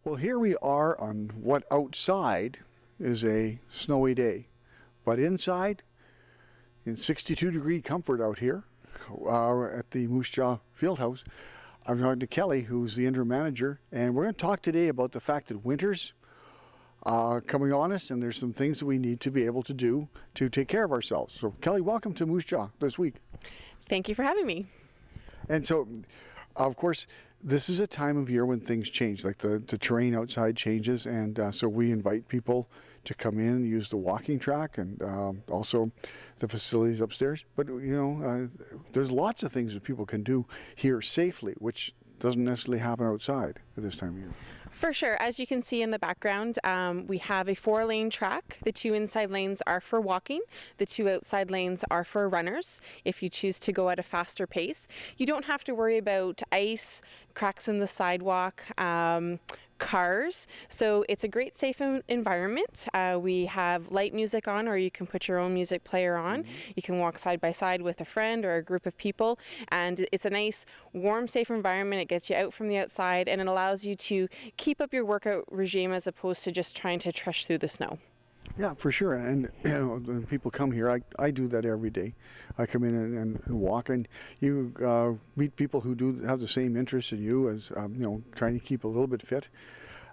Well, here we are on what outside is a snowy day, but inside, in 62-degree comfort out here at the Moose Jaw Fieldhouse, I'm talking to Kelly, who's the interim manager, and we're going to talk today about the fact that winter's coming on us, and there's some things that we need to be able to do to take care of ourselves. So, Kelly, welcome to Moose Jaw this week. Thank you for having me. And so, of course, this is a time of year when things change, like the terrain outside changes, and so we invite people to come in and use the walking track and also the facilities upstairs. But, there's lots of things that people can do here safely, which doesn't necessarily happen outside at this time of year. For sure. As you can see in the background, we have a 4-lane track. The 2 inside lanes are for walking. The 2 outside lanes are for runners if you choose to go at a faster pace. You don't have to worry about ice, cracks in the sidewalk, cars. So it's a great safe environment. We have light music on, or you can put your own music player on. You can walk side by side with a friend or a group of people, and it's a nice warm, safe environment. It gets you out from the outside, and it allows you to keep up your workout regime as opposed to just trying to trush through the snow. Yeah, for sure. And when people come here, I do that every day. I come in and walk, and you meet people who do have the same interests in you as trying to keep a little bit fit.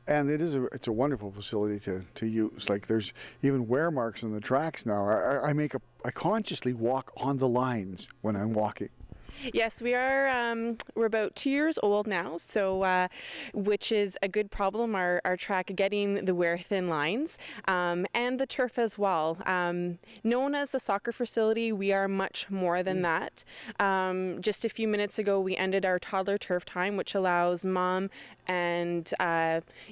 And it's a wonderful facility to use. Like, there's even wear marks on the tracks now. I consciously walk on the lines when I'm walking. Yes, we are. We're about 2 years old now, so which is a good problem. Our track getting the wear-thin lines and the turf as well. Known as the soccer facility, we are much more than that. Just a few minutes ago, we ended our toddler turf time, which allows mom and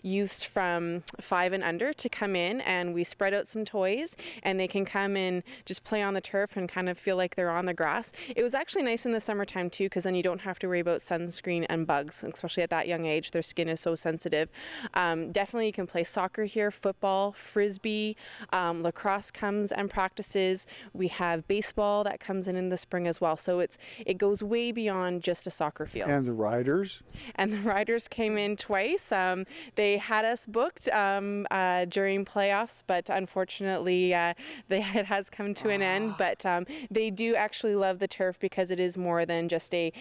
youths from 5 and under to come in, and we spread out some toys, and they can come and just play on the turf and kind of feel like they're on the grass. It was actually nice in the summertime too, because then you don't have to worry about sunscreen and bugs, especially at that young age. Their skin is so sensitive. Definitely you can play soccer here, football, frisbee, lacrosse comes and practices. We have baseball that comes in the spring as well. So it goes way beyond just a soccer field. And the riders? And the riders came in twice. They had us booked during playoffs, but unfortunately it has come to an end. But they do actually love the turf because it is more than just a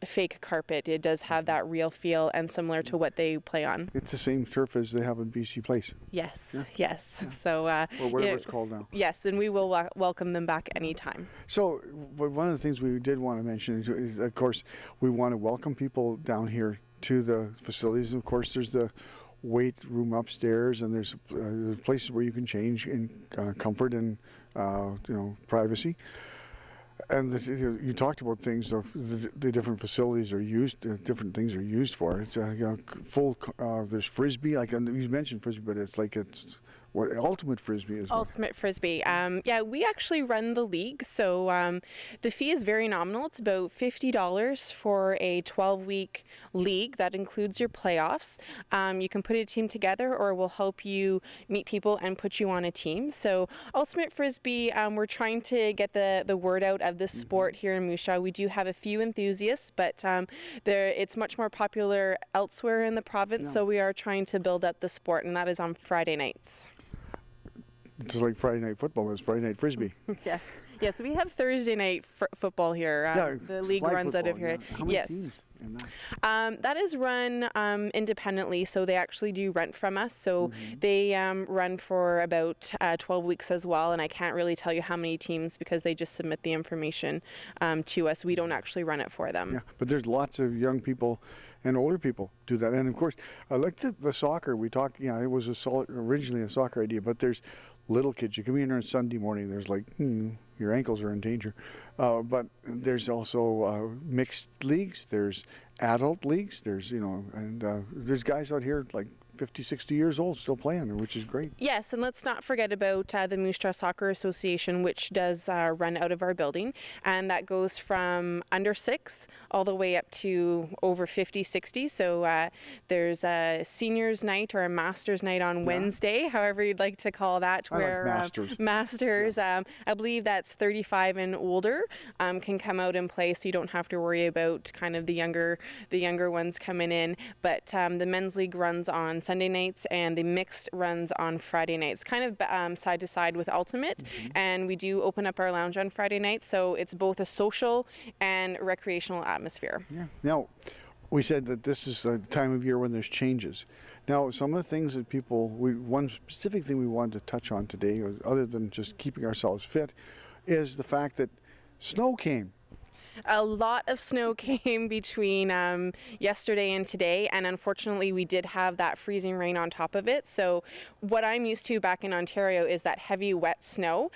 fake carpet. It does have that real feel and similar to what they play on. It's the same turf as they have in BC Place. Yes, yeah. yes. Yeah. So, or whatever it's called now. Yes, and we will welcome them back anytime. So, but one of the things we did want to mention is, of course, we want to welcome people down here to the facilities. And of course, there's the weight room upstairs, and there's places where you can change in comfort and privacy. And you talked about things of the different facilities are used, different things are used for. It's full. There's frisbee, like you mentioned frisbee, but it's what ultimate frisbee is. Ultimate frisbee. Yeah, we actually run the league, so the fee is very nominal. It's about $50 for a 12-week league that includes your playoffs. You can put a team together, or we'll help you meet people and put you on a team. So ultimate frisbee, we're trying to get the word out of this sport here in Moose Jaw. We do have a few enthusiasts, but it's much more popular elsewhere in the province. So we are trying to build up the sport, and that is on Friday nights. Just like Friday night football, but it's Friday night frisbee. Yes. Yes, we have Thursday night football here. The league runs out of here. How many teams in that? That is run independently, so they actually do rent from us. So they run for about 12 weeks as well, and I can't really tell you how many teams because they just submit the information to us. We don't actually run it for them. Yeah, but there's lots of young people and older people do that. And of course, I like the soccer. We talked, it was originally a soccer idea, but there's little kids. You come in here on Sunday morning, there's your ankles are in danger. But there's also mixed leagues, there's adult leagues, there's, and there's guys out here like 50, 60 years old still playing, which is great. Yes, and let's not forget about the Moose Jaw Soccer Association, which does run out of our building, and that goes from under 6 all the way up to over 50, 60. So there's a seniors night or a masters night on Wednesday, however you'd like to call that, where masters, I believe that's 35 and older, can come out and play, so you don't have to worry about kind of the younger ones coming in. But the men's league runs on Sunday nights and the mixed runs on Friday nights, kind of side to side with Ultimate. And we do open up our lounge on Friday nights, so it's both a social and recreational atmosphere. Yeah. Now, we said that this is a time of year when there's changes. Now, some of the things that one specific thing we wanted to touch on today, other than just keeping ourselves fit, is the fact that snow came. A lot of snow came between yesterday and today, and unfortunately we did have that freezing rain on top of it. So what I'm used to back in Ontario is that heavy wet snow,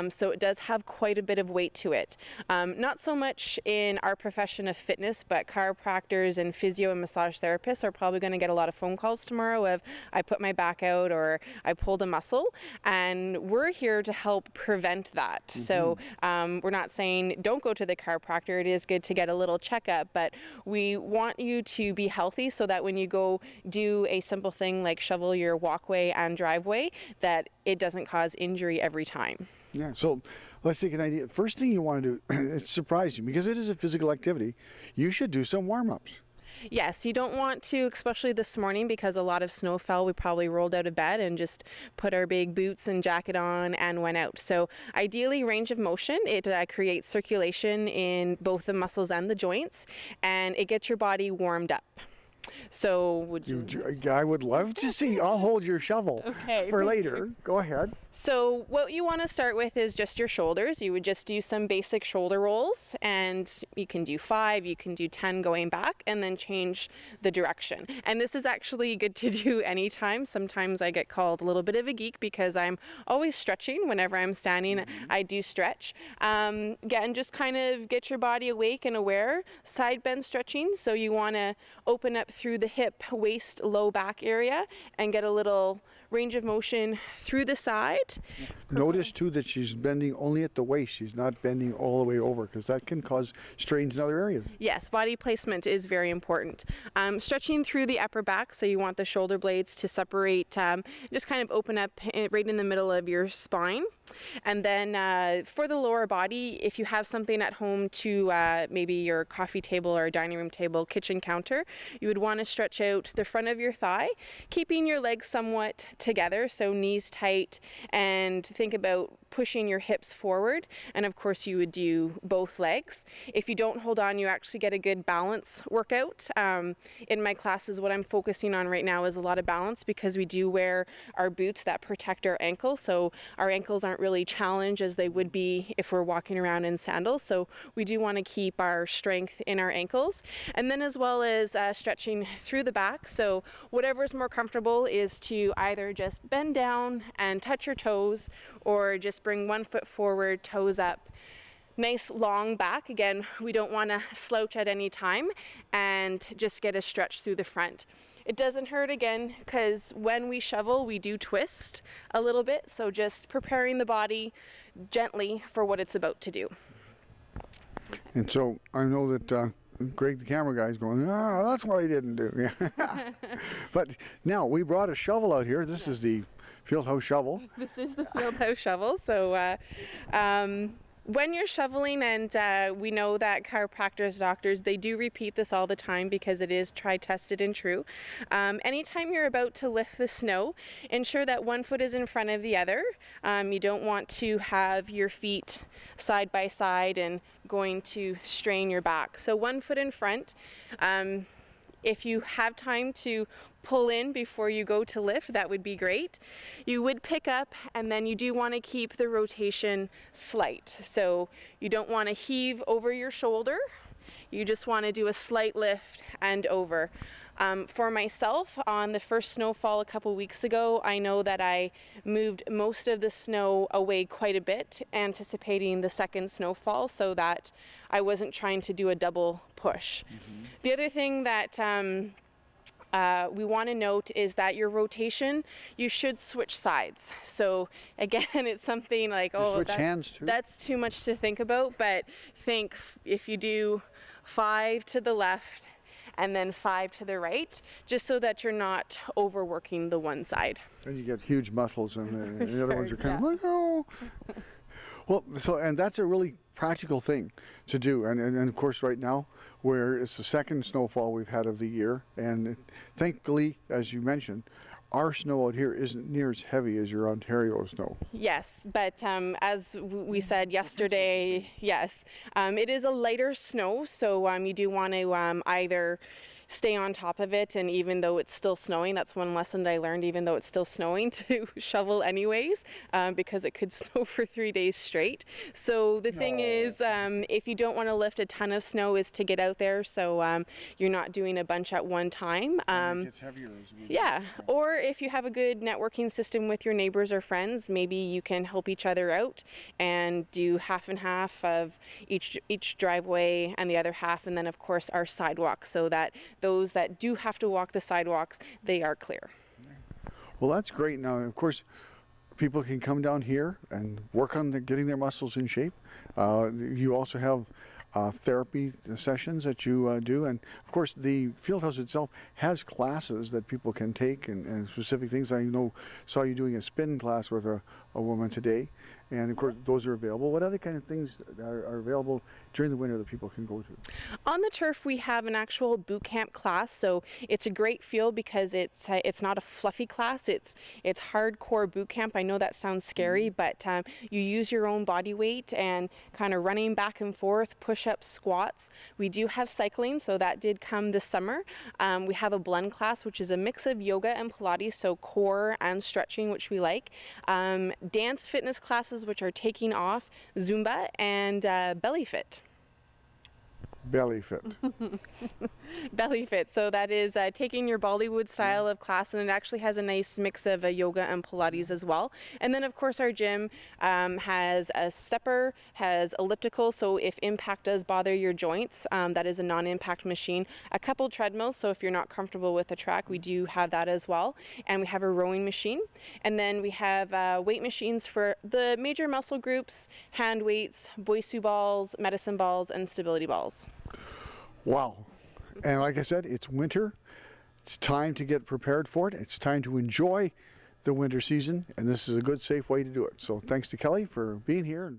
so it does have quite a bit of weight to it. Not so much in our profession of fitness, but chiropractors and physio and massage therapists are probably going to get a lot of phone calls tomorrow of I put my back out or I pulled a muscle, and we're here to help prevent that. So we're not saying don't go to the chiropractor. It is good to get a little checkup, but we want you to be healthy so that when you go do a simple thing like shovel your walkway and driveway, that it doesn't cause injury every time. Yeah, so let's take an idea. First thing you want to do, it's surprising because it is a physical activity, you should do some warm-ups. Yes, you don't want to, especially this morning because a lot of snow fell. We probably rolled out of bed and just put our big boots and jacket on and went out. So ideally, range of motion, it creates circulation in both the muscles and the joints, and it gets your body warmed up. So would you? I would love to see. I'll hold your shovel for later. Go ahead. So what you want to start with is just your shoulders. You would just do some basic shoulder rolls, and you can do 5, you can do 10 going back, and then change the direction. And this is actually good to do anytime. Sometimes I get called a little bit of a geek because I'm always stretching. Whenever I'm standing, I do stretch. Again, just kind of get your body awake and aware. Side bend stretching, so you want to open up through the hip, waist, low back area and get a little range of motion through the side. Notice too that she's bending only at the waist. She's not bending all the way over because that can cause strains in other areas. Yes, body placement is very important. Stretching through the upper back, so you want the shoulder blades to separate, just kind of open up right in the middle of your spine. And then for the lower body, if you have something at home to maybe your coffee table or dining room table, kitchen counter, you would want to stretch out the front of your thigh, keeping your legs somewhat together, so knees tight, and think about pushing your hips forward. And of course you would do both legs. If you don't hold on, you actually get a good balance workout. In my classes, what I'm focusing on right now is a lot of balance because we do wear our boots that protect our ankles, so our ankles aren't really challenged as they would be if we're walking around in sandals. So we do want to keep our strength in our ankles, and then as well as stretching through the back. So whatever's more comfortable is to either just bend down and touch your toes, or just bring one foot forward, toes up. Nice long back. Again, we don't want to slouch at any time, and just get a stretch through the front. It doesn't hurt, again, because when we shovel, we do twist a little bit, so just preparing the body gently for what it's about to do. And so I know that Greg, the camera guy, is going, that's what I didn't do. But now we brought a shovel out here. This is the Fieldhouse shovel. This is the Fieldhouse shovel. So when you're shoveling, and we know that chiropractors, doctors, they do repeat this all the time because it is tried, tested, and true. Anytime you're about to lift the snow, ensure that one foot is in front of the other. You don't want to have your feet side by side and going to strain your back. So one foot in front. If you have time to pull in before you go to lift, that would be great. You would pick up, and then you do want to keep the rotation slight. So you don't want to heave over your shoulder. You just want to do a slight lift and over. For myself, on the first snowfall a couple weeks ago, I know that I moved most of the snow away quite a bit, anticipating the second snowfall, so that I wasn't trying to do a double push. The other thing that we want to note is that your rotation, you should switch sides. So again, it's something like, oh, that's too much to think about, but think if you do 5 to the left and then 5 to the right, just so that you're not overworking the one side. And you get huge muscles, and the other ones are kind of like, oh. Well, and that's a really practical thing to do, and of course right now, where it's the second snowfall we've had of the year, and thankfully, as you mentioned, our snow out here isn't near as heavy as your Ontario snow. Yes, but as we said yesterday, yes, it is a lighter snow, so you do want to either stay on top of it, and even though it's still snowing, that's one lesson I learned, even though it's still snowing, to shovel anyways, because it could snow for 3 days straight. So the thing is, if you don't want to lift a ton of snow, is to get out there, so you're not doing a bunch at one time. It gets heavier as we yeah, or if you have a good networking system with your neighbors or friends, maybe you can help each other out and do half and half of each driveway and the other half, and then of course our sidewalk, so that those that do have to walk the sidewalks, they are clear. Well, that's great. Now, of course, people can come down here and work on getting their muscles in shape. You also have therapy sessions that you do, and of course the Fieldhouse itself has classes that people can take, and specific things. I saw you doing a spin class with a woman today, and of course those are available. What other kind of things are available during the winter that people can go to? On the turf, we have an actual boot camp class, so it's a great feel because it's not a fluffy class, it's hardcore boot camp. I know that sounds scary, but you use your own body weight and kind of running back and forth, push-ups, squats. We do have cycling, so that did come this summer. We have a blend class, which is a mix of yoga and Pilates, so core and stretching, which we like. Dance fitness classes, which are taking off, Zumba, and belly fit. Belly fit. Belly fit. So that is taking your Bollywood style of class, and it actually has a nice mix of yoga and Pilates as well. And then of course our gym has a stepper, has elliptical, so if impact does bother your joints, that is a non-impact machine. A couple treadmills, so if you're not comfortable with the track, we do have that as well. And we have a rowing machine. And then we have weight machines for the major muscle groups, hand weights, Boisu balls, medicine balls, and stability balls. Wow. And like I said, it's winter. It's time to get prepared for it. It's time to enjoy the winter season, and this is a good, safe way to do it. So thanks to Kelly for being here.